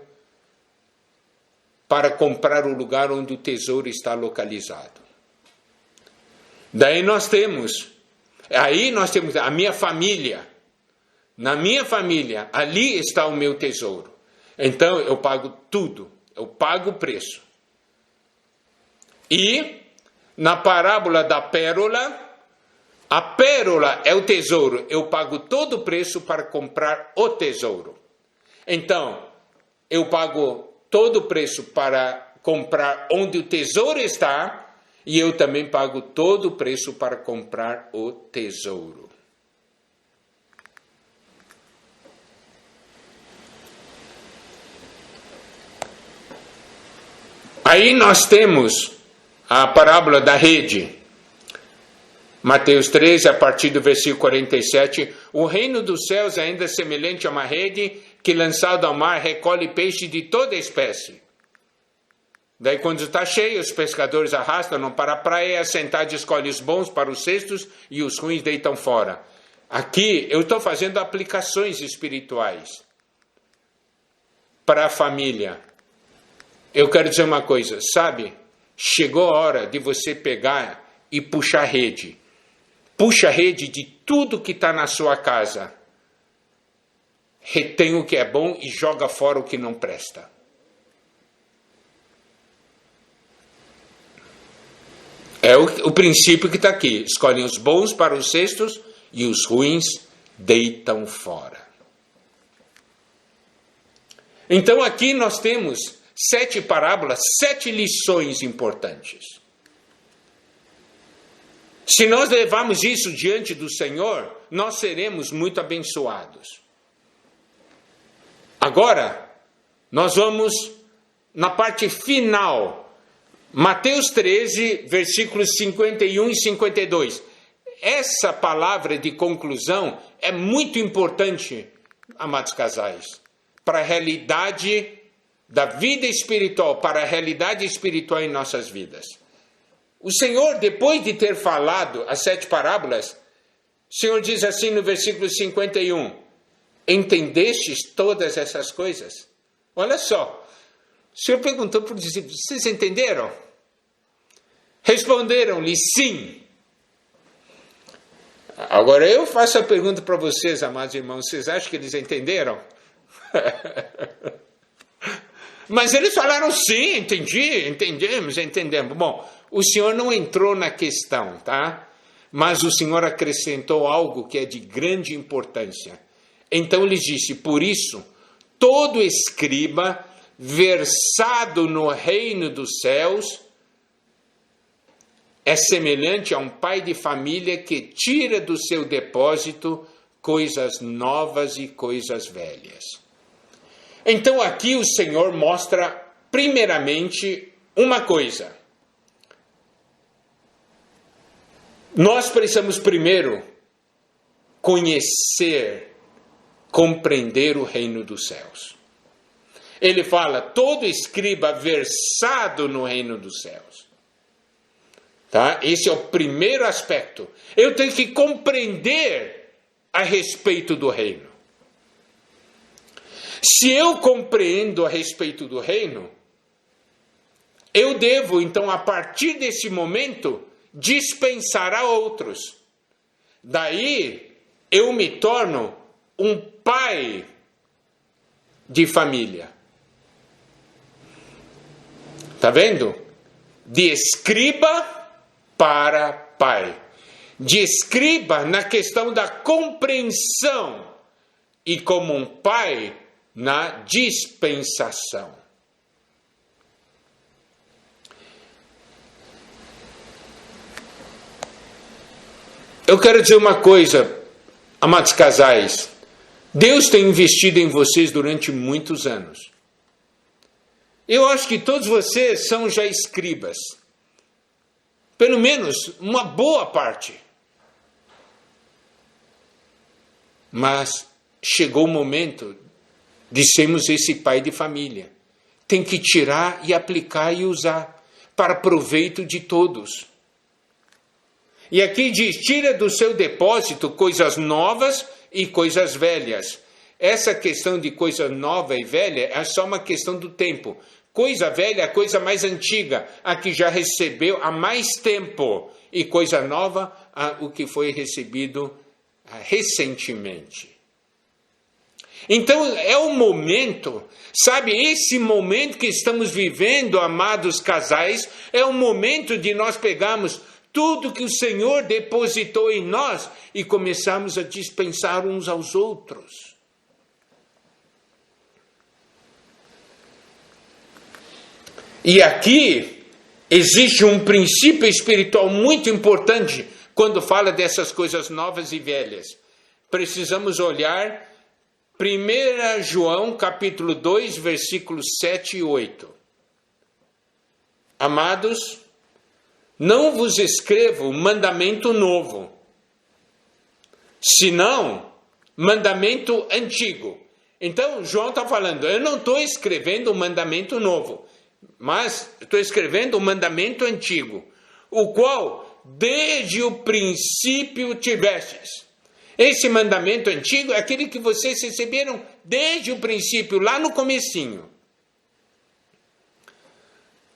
para comprar o lugar onde o tesouro está localizado. Daí nós temos a minha família. Na minha família, ali está o meu tesouro. Então eu pago tudo, eu pago o preço. E na parábola da pérola, a pérola é o tesouro. Eu pago todo o preço para comprar o tesouro. Então, eu pago todo o preço para comprar onde o tesouro está, e eu também pago todo o preço para comprar o tesouro. Aí nós temos a parábola da rede. Mateus 13, a partir do versículo 47, o reino dos céus é ainda semelhante a uma rede que, lançada ao mar, recolhe peixe de toda espécie. Daí, quando está cheio, os pescadores arrastam para a praia, assentados, escolhem os bons para os cestos e os ruins deitam fora. Aqui, eu estou fazendo aplicações espirituais para a família. Eu quero dizer uma coisa, sabe? Chegou a hora de você pegar e puxar rede. Puxa a rede de tudo que está na sua casa. Retém o que é bom e joga fora o que não presta. É o princípio que está aqui. Escolhem os bons para os cestos e os ruins deitam fora. Então aqui nós temos 7 parábolas, 7 lições importantes. Se nós levarmos isso diante do Senhor, nós seremos muito abençoados. Agora, nós vamos na parte final. Mateus 13, versículos 51 e 52. Essa palavra de conclusão é muito importante, amados casais, para a realidade da vida espiritual, para a realidade espiritual em nossas vidas. O Senhor, depois de ter falado as 7 parábolas, o Senhor diz assim no versículo 51, entendestes todas essas coisas? Olha só, o Senhor perguntou para os discípulos, vocês entenderam? Responderam-lhe, sim. Agora eu faço a pergunta para vocês, amados irmãos, vocês acham que eles entenderam? Mas eles falaram, sim, entendemos. Bom, o Senhor não entrou na questão, tá? Mas o Senhor acrescentou algo que é de grande importância. Então ele disse, por isso, todo escriba versado no reino dos céus é semelhante a um pai de família que tira do seu depósito coisas novas e coisas velhas. Então aqui o Senhor mostra primeiramente uma coisa. Nós precisamos primeiro conhecer, compreender o reino dos céus. Ele fala, todo escriba versado no reino dos céus. Tá? Esse é o primeiro aspecto. Eu tenho que compreender a respeito do reino. Se eu compreendo a respeito do reino, eu devo, então, a partir desse momento, dispensar a outros. Daí, eu me torno um pai de família. Está vendo? De escriba para pai. De escriba na questão da compreensão e como um pai na dispensação. Eu quero dizer uma coisa, amados casais. Deus tem investido em vocês durante muitos anos. Eu acho que todos vocês são já escribas. Pelo menos uma boa parte. Mas chegou o momento de sermos esse pai de família. Tem que tirar e aplicar e usar para proveito de todos. E aqui diz, tira do seu depósito coisas novas e coisas velhas. Essa questão de coisa nova e velha é só uma questão do tempo. Coisa velha é a coisa mais antiga, a que já recebeu há mais tempo. E coisa nova, o que foi recebido recentemente. Então, é o momento, sabe, esse momento que estamos vivendo, amados casais, é o momento de nós pegarmos tudo que o Senhor depositou em nós e começarmos a dispensar uns aos outros. E aqui existe um princípio espiritual muito importante quando fala dessas coisas novas e velhas. Precisamos olhar 1 João capítulo 2, versículos 7 e 8. Amados, não vos escrevo mandamento novo, senão mandamento antigo. Então, João está falando, eu não estou escrevendo um mandamento novo, mas estou escrevendo um mandamento antigo, o qual desde o princípio tivestes. Esse mandamento antigo é aquele que vocês receberam desde o princípio, lá no comecinho.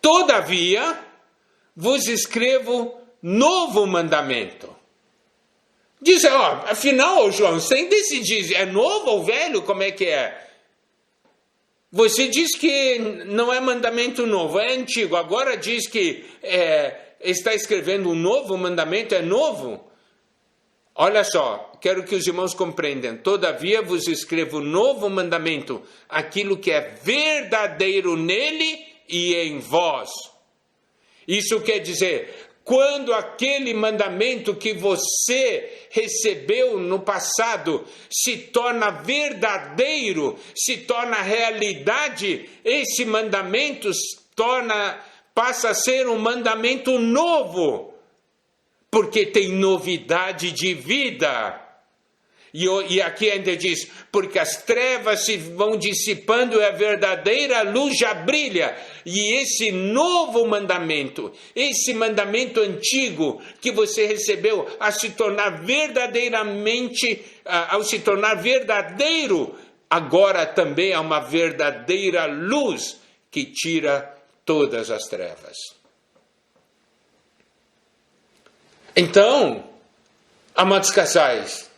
Todavia, vos escrevo novo mandamento. Diz, afinal, João, sem decidir, é novo ou velho? Como é que é? Você diz que não é mandamento novo, é antigo. Agora diz que está escrevendo um novo mandamento, é novo? Olha só, quero que os irmãos compreendam. Todavia vos escrevo novo mandamento, aquilo que é verdadeiro nele e em vós. Isso quer dizer, quando aquele mandamento que você recebeu no passado se torna verdadeiro, se torna realidade, esse mandamento passa a ser um mandamento novo, porque tem novidade de vida. E aqui ainda diz, porque as trevas se vão dissipando e a verdadeira luz já brilha. E esse novo mandamento, esse mandamento antigo que você recebeu, ao se tornar verdadeiro, agora também é uma verdadeira luz que tira todas as trevas. Então, amados casais,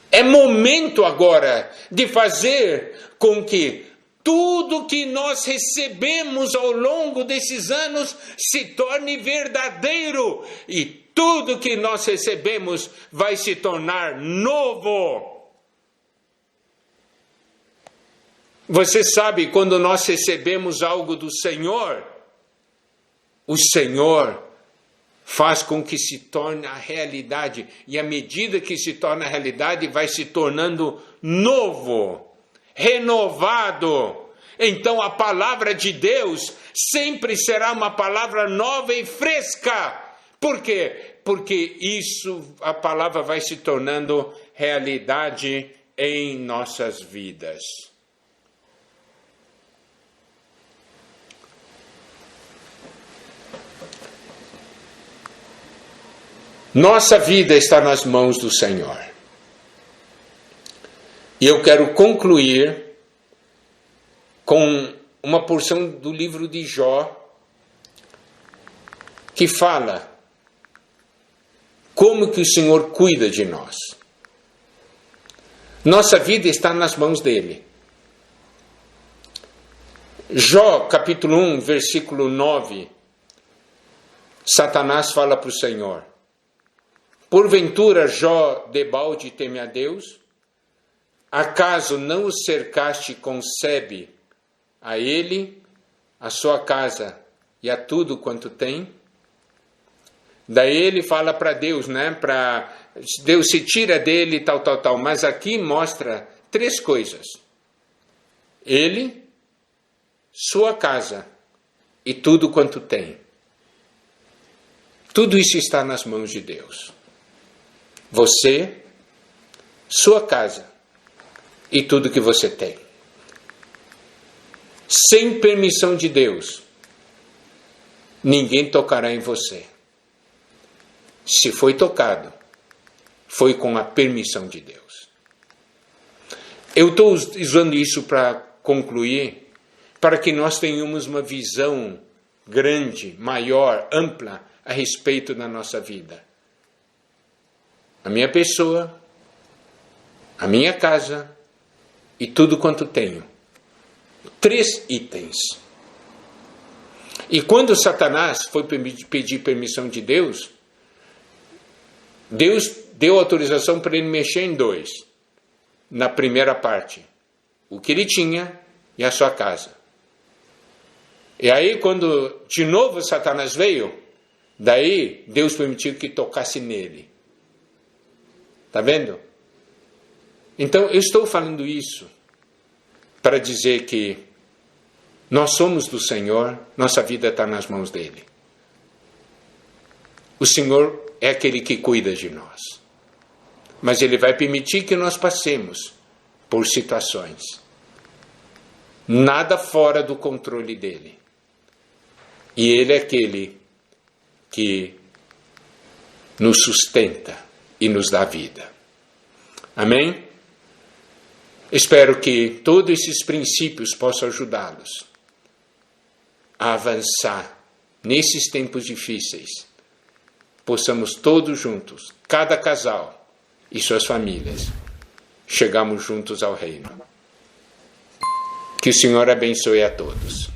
é momento agora de fazer com que tudo que nós recebemos ao longo desses anos se torne verdadeiro. E tudo que nós recebemos vai se tornar novo. Você sabe, quando nós recebemos algo do Senhor, o Senhor faz com que se torne a realidade. E à medida que se torna a realidade, vai se tornando novo, renovado. Então a palavra de Deus sempre será uma palavra nova e fresca. Por quê? Porque a palavra vai se tornando realidade em nossas vidas. Nossa vida está nas mãos do Senhor. E eu quero concluir com uma porção do livro de Jó, que fala como que o Senhor cuida de nós. Nossa vida está nas mãos dele. Jó, capítulo 1, versículo 9, Satanás fala para o Senhor: porventura Jó debalde teme a Deus? Acaso não o cercaste com sebe a ele, a sua casa e a tudo quanto tem? Daí ele fala para Deus, Deus se tira dele, tal. Mas aqui mostra 3 coisas: ele, sua casa e tudo quanto tem. Tudo isso está nas mãos de Deus. Você, sua casa e tudo que você tem. Sem permissão de Deus, ninguém tocará em você. Se foi tocado, foi com a permissão de Deus. Eu estou usando isso para concluir, para que nós tenhamos uma visão grande, maior, ampla a respeito da nossa vida. A minha pessoa, a minha casa e tudo quanto tenho. 3 itens. E quando Satanás foi pedir permissão de Deus, Deus deu autorização para ele mexer em 2. Na primeira parte, o que ele tinha e a sua casa. E aí, quando de novo Satanás veio, daí Deus permitiu que tocasse nele. Está vendo? Então, eu estou falando isso para dizer que nós somos do Senhor, nossa vida está nas mãos dele. O Senhor é aquele que cuida de nós. Mas ele vai permitir que nós passemos por situações. Nada fora do controle dele. E ele é aquele que nos sustenta e nos dá vida. Amém? Espero que todos esses princípios possam ajudá-los a avançar nesses tempos difíceis. Possamos todos juntos, cada casal e suas famílias, chegarmos juntos ao reino. Que o Senhor abençoe a todos.